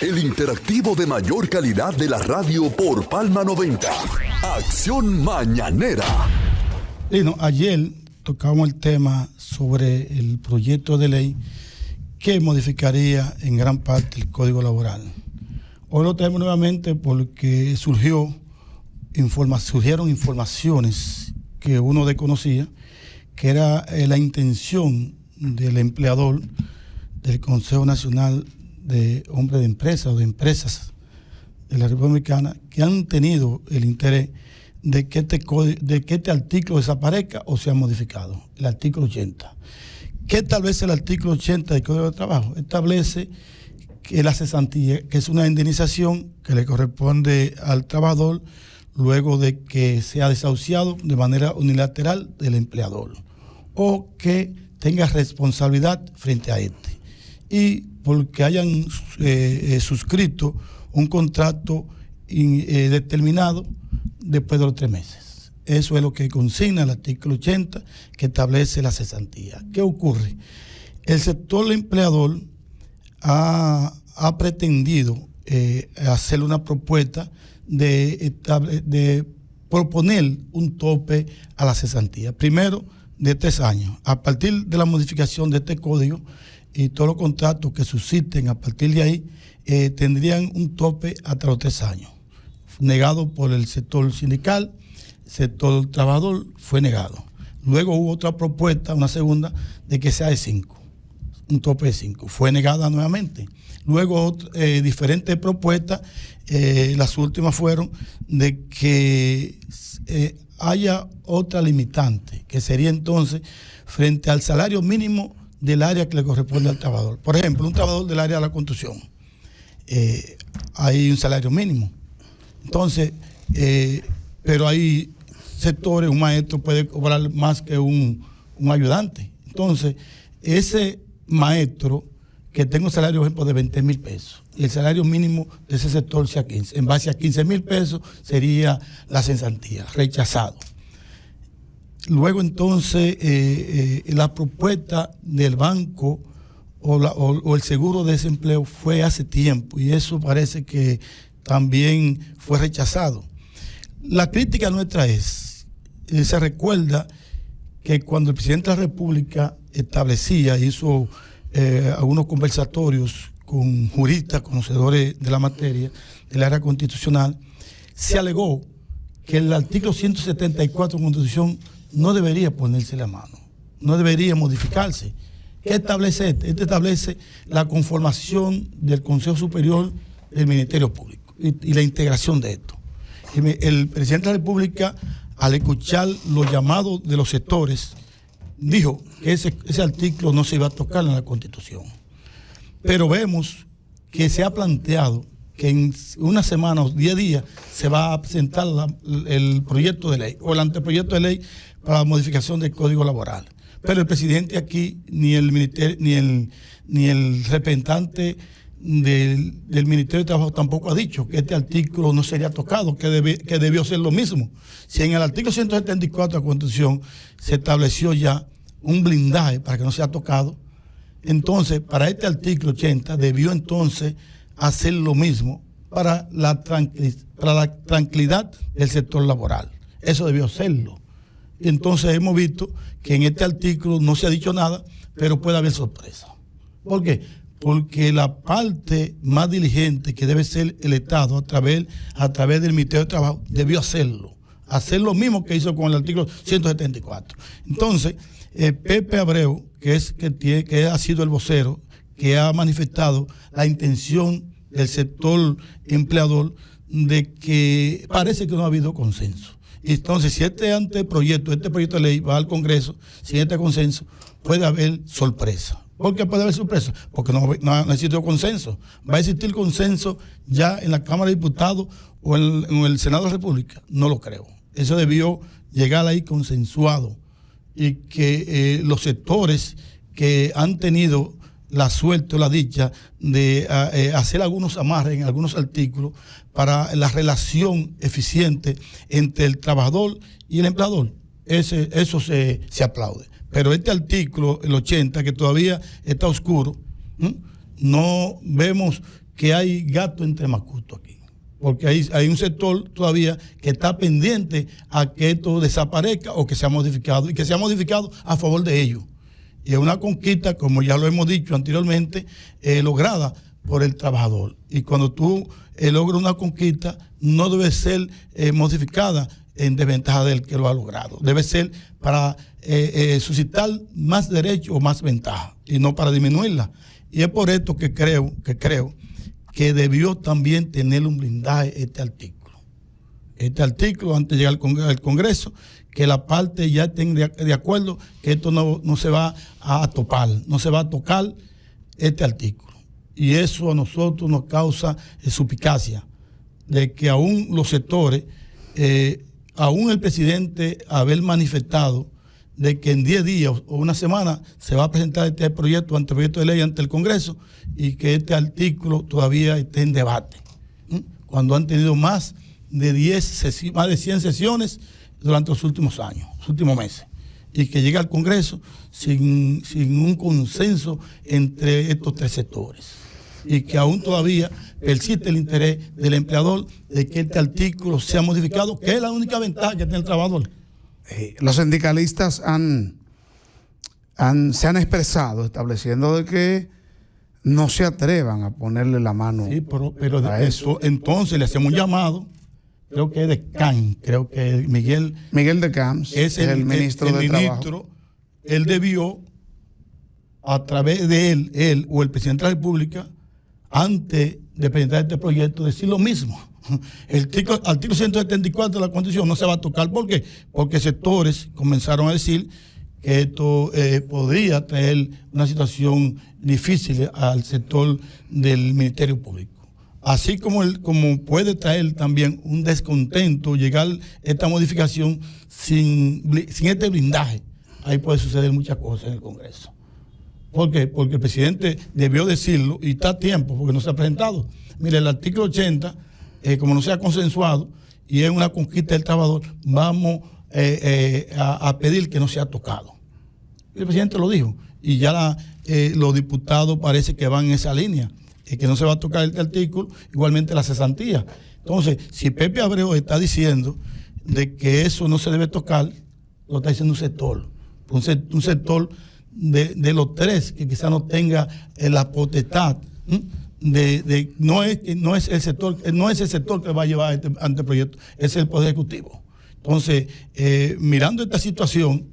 El interactivo de mayor calidad de la radio por Palma 90. Acción Mañanera. Ayer tocamos el tema sobre el proyecto de ley que modificaría en gran parte el Código Laboral. Hoy lo traemos nuevamente porque surgieron informaciones que uno desconocía, que era la intención del empleador del Consejo Nacional de Hombres de Empresas o de Empresas de la República Dominicana, que han tenido el interés de que este artículo desaparezca o sea modificado, el artículo 80. ¿Qué establece el artículo 80 del Código de Trabajo? Establece que la cesantía, que es una indemnización que le corresponde al trabajador luego de que sea desahuciado de manera unilateral del empleador o que tenga responsabilidad frente a este, y porque hayan suscrito un contrato determinado después de los 3 meses. Eso es lo que consigna el artículo 80, que establece la cesantía. ¿Qué ocurre? El sector empleador ha pretendido hacer una propuesta de proponer un tope a la cesantía. Primero, de 3 años. A partir de la modificación de este código y todos los contratos que susciten a partir de ahí, tendrían un tope hasta los 3 años. Negado por el sector sindical, el sector trabajador fue negado. Luego hubo otra propuesta, una segunda, de que sea de 5, un tope de 5. Fue negada nuevamente. Luego diferentes propuestas, las últimas fueron de que haya otra limitante, que sería entonces frente al salario mínimo del área que le corresponde al trabajador. Por ejemplo, un trabajador del área de la construcción, hay un salario mínimo. Entonces, pero hay sectores, un maestro puede cobrar más que un ayudante. Entonces, ese maestro que tenga un salario, por ejemplo, de 20,000 pesos, y el salario mínimo de ese sector sea 15, en base a 15,000 pesos sería la cesantía, rechazado. Luego entonces la propuesta del banco o el seguro de desempleo fue hace tiempo, y eso parece que también fue rechazado. La crítica nuestra se recuerda que cuando el presidente de la República hizo algunos conversatorios con juristas, conocedores de la materia, del área constitucional, se alegó que el artículo 174 de la Constitución no debería ponerse la mano, no debería modificarse. ¿Qué establece este? Este establece la conformación del Consejo Superior del Ministerio Público y la integración de esto. El presidente de la República, al escuchar los llamados de los sectores, dijo que ese artículo no se iba a tocar en la Constitución. Pero vemos que se ha planteado que en una semana o 10 días se va a presentar el proyecto de ley o el anteproyecto de ley para la modificación del Código Laboral. Pero el presidente aquí, ni el representante del Ministerio de Trabajo tampoco ha dicho que este artículo no sería tocado, que debió ser lo mismo. Si en el artículo 174 de la Constitución se estableció ya un blindaje para que no sea tocado, entonces para este artículo 80 debió entonces hacer lo mismo para la tranquilidad del sector laboral. Eso debió serlo. Y entonces hemos visto que en este artículo no se ha dicho nada, pero puede haber sorpresa. ¿Por qué? Porque la parte más diligente, que debe ser el Estado a través del Ministerio de Trabajo, debió hacer lo mismo que hizo con el artículo 174. Entonces, Pepe Abreu, que ha sido el vocero, que ha manifestado la intención del sector empleador de que parece que no ha habido consenso. Entonces, si este proyecto de ley va al Congreso, sin este consenso, puede haber sorpresa. ¿Por qué puede haber sorpresa? Porque no ha existido consenso. ¿Va a existir consenso ya en la Cámara de Diputados o en el Senado de la República? No lo creo. Eso debió llegar ahí consensuado, y que los sectores que han tenido la suerte o la dicha de hacer algunos amarres en algunos artículos para la relación eficiente entre el trabajador y el empleador, eso se aplaude. Pero este artículo, el 80, que todavía está oscuro, no vemos que hay gato entre macuto aquí. Porque hay un sector todavía que está pendiente a que esto desaparezca o que sea modificado, y que sea modificado a favor de ellos. Y es una conquista, como ya lo hemos dicho anteriormente, lograda por el trabajador. Y cuando tú logras una conquista, no debe ser modificada en desventaja del que lo ha logrado. Debe ser para suscitar más derechos o más ventaja, y no para disminuirla. Y es por esto que creo que debió también tener un blindaje este artículo. Este artículo, antes de llegar al Congreso, que la parte ya estén de acuerdo que esto no se va a topar, no se va a tocar este artículo. Y eso a nosotros nos causa suspicacia de que aún los sectores, aún el presidente haber manifestado de que en 10 días o una semana se va a presentar este anteproyecto de ley ante el Congreso, y que este artículo todavía esté en debate, cuando han tenido más de 100 sesiones durante los últimos años, los últimos meses, y que llegue al Congreso sin un consenso entre estos tres sectores, y que aún todavía persiste el interés del empleador de que este artículo sea modificado, que es la única ventaja que tiene el trabajador. Los sindicalistas se han expresado estableciendo de que no se atrevan a ponerle la mano. Sí, pero de eso, entonces le hacemos un llamado, creo que es de CAN, creo que Miguel de Camps es el ministro de Trabajo. Él debió, a través de él o el presidente de la República, antes de presentar este proyecto, decir lo mismo. El artículo 174 de la Constitución no se va a tocar. ¿Por qué? Porque sectores comenzaron a decir que esto podría traer una situación difícil al sector del Ministerio Público. Así como puede traer también un descontento llegar esta modificación sin este blindaje. Ahí puede suceder muchas cosas en el Congreso. ¿Por qué? Porque el presidente debió decirlo, y está a tiempo porque no se ha presentado. Mire, el artículo 80, como no se ha consensuado y es una conquista del trabajador, vamos a pedir que no sea tocado. El presidente lo dijo, y ya los diputados parece que van en esa línea, que no se va a tocar este artículo, igualmente la cesantía. Entonces, si Pepe Abreu está diciendo de que eso no se debe tocar, lo está diciendo un sector de los tres que quizás no tenga la potestad no es el sector que va a llevar este anteproyecto, es el Poder Ejecutivo. Entonces, mirando esta situación,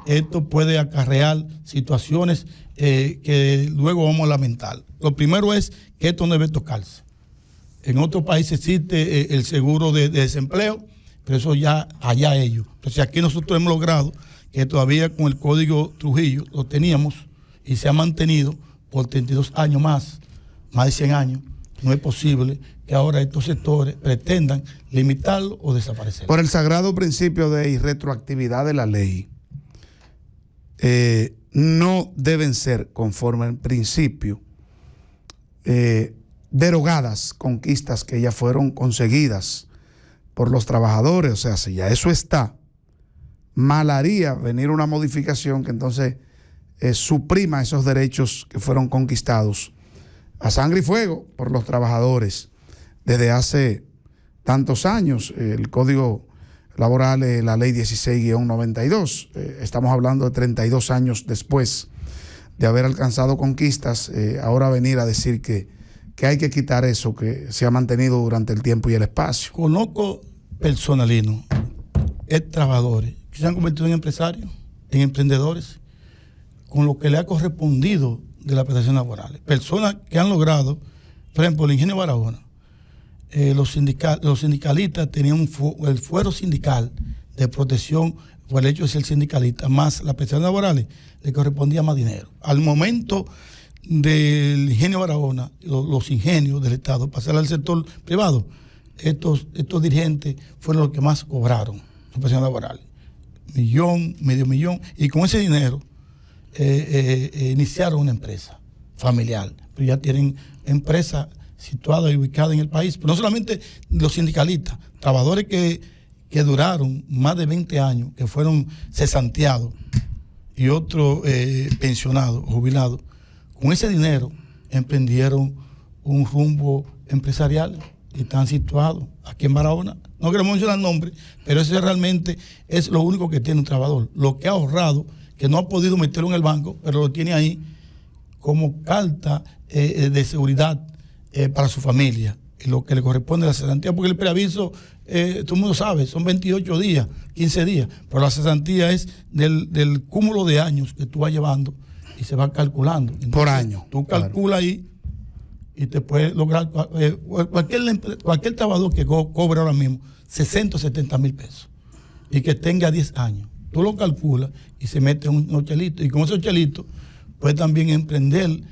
esto puede acarrear situaciones que luego vamos a lamentar. Lo primero es que esto no debe tocarse. En otros países existe el seguro de desempleo, pero eso ya allá ellos. Entonces aquí nosotros hemos logrado que todavía con el Código Trujillo lo teníamos y se ha mantenido por 32 años más de 100 años. No es posible que ahora estos sectores pretendan limitarlo o desaparecerlo. Por el sagrado principio de irretroactividad de la ley, no deben ser, conforme al principio, derogadas conquistas que ya fueron conseguidas por los trabajadores. O sea, si ya eso está, mal haría venir una modificación que entonces suprima esos derechos que fueron conquistados a sangre y fuego por los trabajadores desde hace tantos años. El Código Laboral, la Ley 16-92, estamos hablando de 32 años después de haber alcanzado conquistas, ahora venir a decir que hay que quitar eso que se ha mantenido durante el tiempo y el espacio. Conozco personalinos, trabajadores que se han convertido en empresarios, en emprendedores, con lo que le ha correspondido de las prestaciones laborales. Personas que han logrado, por ejemplo, el Ingenio Barahona, los sindicalistas tenían el fuero sindical de protección por el hecho de ser sindicalista, más las prestaciones laborales, le correspondía más dinero. Al momento del Ingenio Barahona, los ingenios del Estado, pasar al sector privado, estos dirigentes fueron los que más cobraron las prestaciones laborales. Medio millón, y con ese dinero iniciaron una empresa familiar, pero ya tienen empresa situada y ubicada en el país. Pero no solamente los sindicalistas, trabajadores que duraron más de 20 años, que fueron cesanteados, y otros pensionados, jubilados, con ese dinero emprendieron un rumbo empresarial y están situados aquí en Barahona. No queremos mencionar el nombre, pero ese realmente es lo único que tiene un trabajador. Lo que ha ahorrado, que no ha podido meterlo en el banco, pero lo tiene ahí como carta de seguridad para su familia. Y lo que le corresponde a la cesantía, porque el preaviso, todo el mundo sabe, son 28 días, 15 días, pero la cesantía es del cúmulo de años que tú vas llevando y se va calculando. Entonces, por año. Tú calculas ahí y te puedes lograr, cualquier trabajador que cobre ahora mismo 60 o 70 mil pesos y que tenga 10 años, tú lo calculas y se mete unos chelitos, y con esos chelitos puede también emprender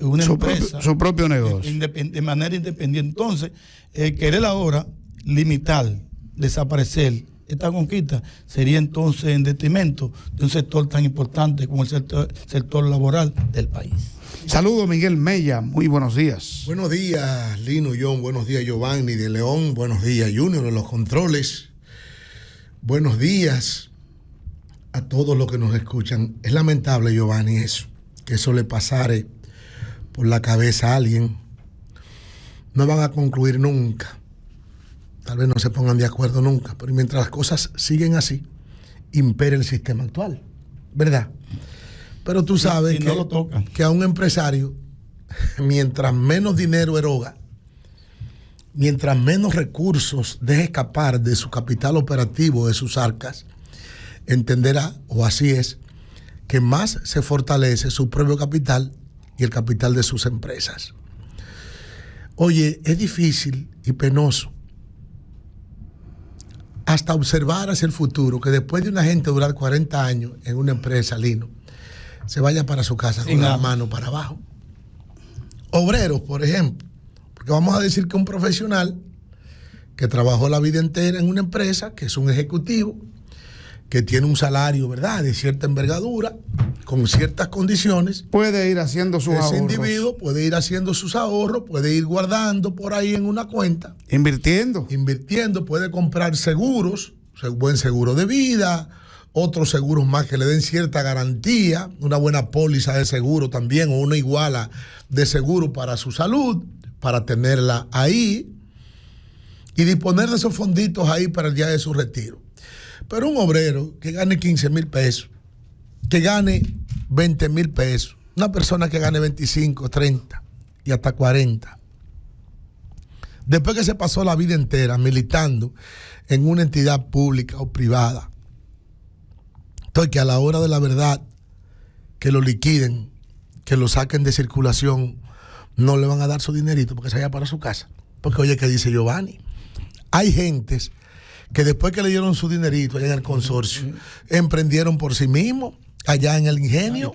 una empresa, su propio negocio de manera independiente. Entonces, querer ahora limitar, desaparecer esta conquista sería entonces en detrimento de un sector tan importante como el sector laboral del país. Saludos, Miguel Mella, muy buenos días. Buenos días, Lino, John, buenos días, Giovanni de León, buenos días, Junior, en los controles. Buenos días a todos los que nos escuchan. Es lamentable, Giovanni, eso, que eso le pasare por la cabeza a alguien. No van a concluir nunca. Tal vez no se pongan de acuerdo nunca, pero mientras las cosas siguen así, impera el sistema actual, ¿verdad? Pero tú sabes si no lo tocan, que a un empresario, mientras menos dinero eroga, mientras menos recursos deje escapar de su capital operativo, de sus arcas, entenderá, o así es, que más se fortalece su propio capital y el capital de sus empresas. Oye, es difícil y penoso hasta observar hacia el futuro que después de una gente durar 40 años en una empresa, Lino, se vaya para su casa con la mano para abajo. Obreros, por ejemplo, porque vamos a decir que un profesional que trabajó la vida entera en una empresa, que es un ejecutivo, que tiene un salario, ¿verdad?, de cierta envergadura, con ciertas condiciones, puede ir haciendo sus ahorros. Ese individuo puede ir haciendo sus ahorros, puede ir guardando por ahí en una cuenta. Invirtiendo, puede comprar seguros, buen seguro de vida, otros seguros más que le den cierta garantía, una buena póliza de seguro también, o una iguala de seguro para su salud, para tenerla ahí, y disponer de esos fonditos ahí para el día de su retiro. Pero un obrero que gane 15 mil pesos, que gane 20 mil pesos, una persona que gane 25, 30 y hasta 40, después que se pasó la vida entera militando en una entidad pública o privada, entonces que a la hora de la verdad, que lo liquiden, que lo saquen de circulación, no le van a dar su dinerito porque se vaya para su casa. Porque oye, ¿qué dice Giovanni? Hay gentes que después que le dieron su dinerito allá en el consorcio, emprendieron por sí mismos, allá en el ingenio.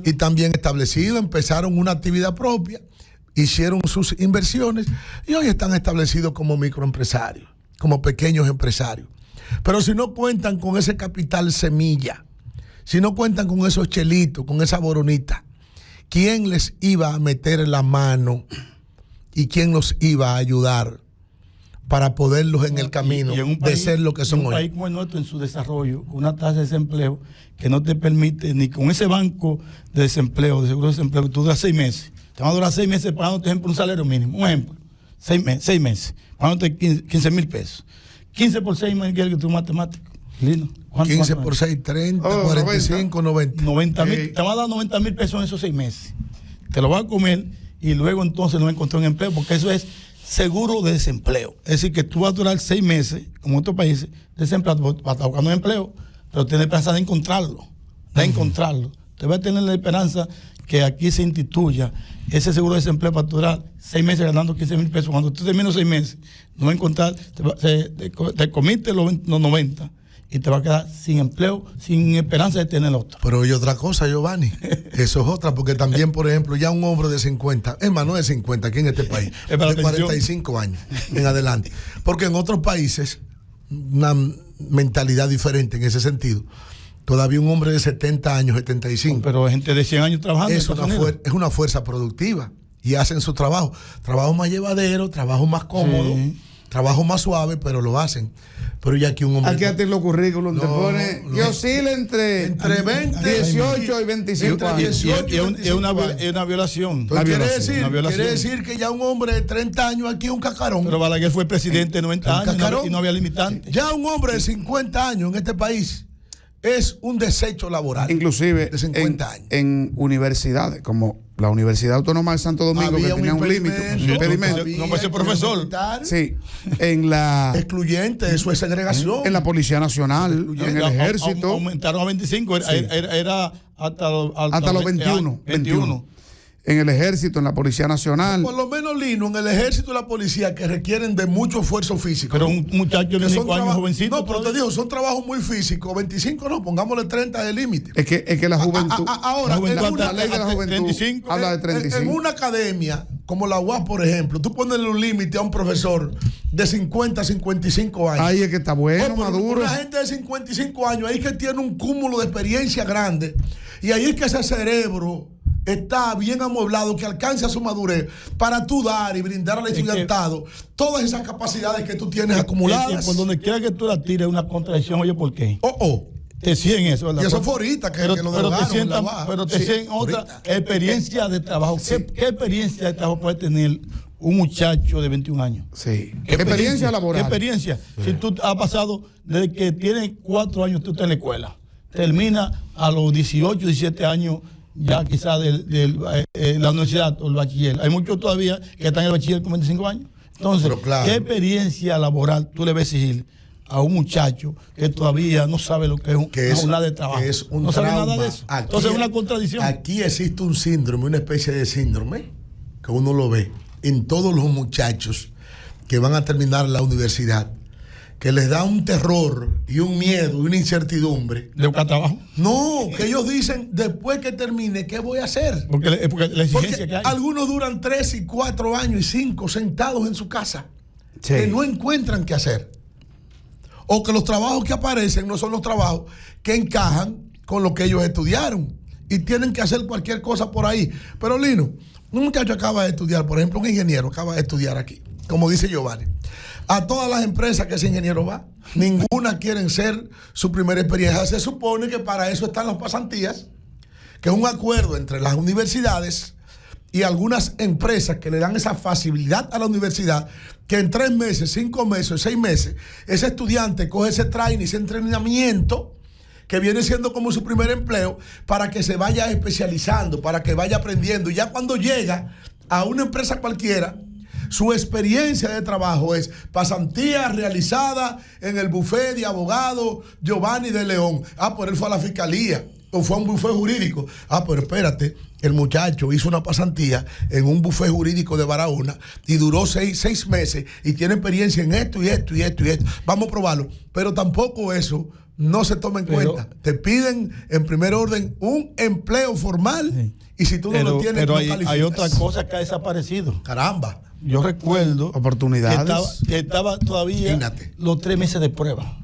Y también establecido, empezaron una actividad propia, hicieron sus inversiones y hoy están establecidos como microempresarios, como pequeños empresarios. Pero si no cuentan con ese capital semilla, si no cuentan con esos chelitos, con esa boronita, ¿quién les iba a meter la mano y quién los iba a ayudar para poderlos en el camino de ser lo que son hoy? Un país como el nuestro en su desarrollo, con una tasa de desempleo que no te permite ni con ese banco de desempleo, de seguro de desempleo, que tú duras 6 meses. Te van a durar 6 meses pagándote, ejemplo, un salario mínimo. Un ejemplo, 6 meses, pagándote 15 mil pesos. 15 por 6, Miguel, que tú matemático. Lino. 15 por 6, 30, 45, 90. 90 mil. Te va a dar 90 mil pesos en esos 6 meses. Te lo vas a comer y luego entonces no encontrar un empleo, porque eso es seguro de desempleo. Es decir, que tú vas a durar 6 meses, como en otros países, desempleado, vas a estar buscando un empleo, pero tienes esperanza de encontrarlo. Te vas a tener la esperanza que aquí se instituya ese seguro de desempleo para durar 6 meses ganando 15 mil pesos. Cuando tú terminas 6 meses, no vas a encontrar, te comiste los 90 y te vas a quedar sin empleo, sin esperanza de tener otro. Pero hay otra cosa, Giovanni. Eso es otra, porque también, por ejemplo, ya un hombre de 50, es más, no de 50 aquí en este país, de 45 años en adelante. Porque en otros países, una mentalidad diferente en ese sentido. Todavía un hombre de 70 años, 75. Pero gente de 100 años trabajando. Es una fuerza productiva y hacen su trabajo. Trabajo más llevadero, trabajo más cómodo. Sí. trabajo más suave, pero lo hacen. Pero ya aquí un hombre... Aquí a ti los currículum te pone no. que oscila entre 20, 18 y 25 años. Es una violación. Pues quiere Una decir que ya un hombre de 30 años aquí es un cacarón. Pero Balaguer fue presidente de 90 años y no había limitante. Ya un hombre de 50 años en este país es un desecho laboral. Inclusive de 50 años. En universidades, como la Universidad Autónoma de Santo Domingo, Había que tenía un límite, un impedimento. No puede ser profesor. Sí, en la... Excluyente, eso es segregación. En la Policía Nacional, en el Ejército. Aumentaron a 25, era hasta los 21. En el Ejército, en la Policía Nacional. Por lo menos, Lino, en el Ejército y la Policía, que requieren de mucho esfuerzo físico. Pero un muchacho de 25 años, jovencito. No, pero te digo, son trabajos muy físicos. 25 no, pongámosle 30 de límite. Es que la juventud. Ahora, la ley de la juventud 35, habla de 35. En una academia, como la UAS, por ejemplo, tú pones un límite a un profesor de 50 a 55 años. Ahí es que está bueno, maduro. Una gente de 55 años, ahí es que tiene un cúmulo de experiencia grande. Y ahí es que ese cerebro está bien amueblado, que alcance a su madurez para tú dar y brindar al estudiantado todas esas capacidades que tú tienes acumuladas. Por donde quiera que tú la tires, una contradicción. Oye, ¿por qué? Te siguen eso, ¿verdad? Y eso fue ahorita que lo pero te siguen otra experiencia de trabajo. Sí. ¿Qué experiencia de trabajo puede tener un muchacho de 21 años? Sí. Experiencia laboral. ¿Qué experiencia? Si tú has pasado desde que tienes 4 años, tú estás en la escuela, termina a los 18, 17 años ya quizás de la universidad o el bachiller. Hay muchos todavía que están en el bachiller con 25 años. Entonces, claro, ¿qué experiencia laboral tú le vas a exigir a un muchacho que todavía no sabe lo que es una jornada de trabajo? No sabe nada de eso. Aquí, entonces es una contradicción. Aquí existe un síndrome, una especie de síndrome, que uno lo ve en todos los muchachos que van a terminar la universidad, que les da un terror y un miedo y una incertidumbre. ¿De buscar trabajo? No, que ellos dicen, después que termine, ¿qué voy a hacer? Porque la exigencia que hay. Algunos duran 3 y 4 años y 5 sentados en su casa, sí, que no encuentran qué hacer. O que los trabajos que aparecen no son los trabajos que encajan con lo que ellos estudiaron y tienen que hacer cualquier cosa por ahí. Pero Lino, un muchacho acaba de estudiar, por ejemplo, un ingeniero acaba de estudiar aquí, como dice Giovanni. A todas las empresas que ese ingeniero va, ninguna quieren ser su primera experiencia. Se supone que para eso están las pasantías, que es un acuerdo entre las universidades y algunas empresas que le dan esa facilidad a la universidad, que en 3 meses, 5 meses, 6 meses, ese estudiante coge ese training, ese entrenamiento, que viene siendo como su primer empleo, para que se vaya especializando, para que vaya aprendiendo. Y ya cuando llega a una empresa cualquiera, su experiencia de trabajo es pasantía realizada en el bufete de abogado Giovanni de León. Pues él fue a la fiscalía o fue a un bufete jurídico. Pero espérate, el muchacho hizo una pasantía en un bufete jurídico de Barahona y duró 6 meses y tiene experiencia en esto y esto y esto y esto. Vamos a probarlo. Pero tampoco eso no se toma en cuenta. Te piden en primer orden un empleo formal, sí, y si tú no lo tienes, pero no hay otra cosa que ha desaparecido. Caramba. Yo recuerdo oportunidades que estaba todavía los 3 meses de prueba.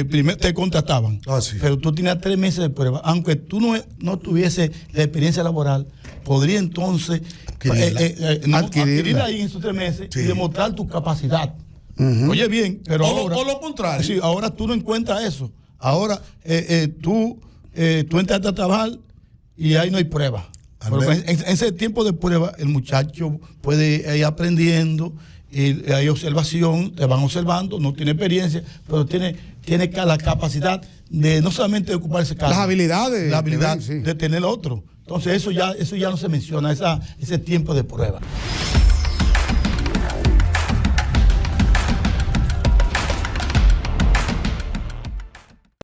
Primero te contrataban, sí, pero tú tenías 3 meses de prueba. Aunque tú no tuviese la experiencia laboral, podría entonces adquirirla ahí en esos 3 meses, sí, y demostrar tu capacidad. Oye bien, pero ahora, o lo contrario. Sí, ahora tú no encuentras eso. Ahora tú entras a trabajar y ahí no hay prueba. En ese tiempo de prueba, el muchacho puede ir aprendiendo, y hay observación, te van observando, no tiene experiencia, pero tiene la capacidad de no solamente de ocupar ese cargo, las habilidades, la habilidad de tener otro. Entonces eso ya no se menciona, ese tiempo de prueba.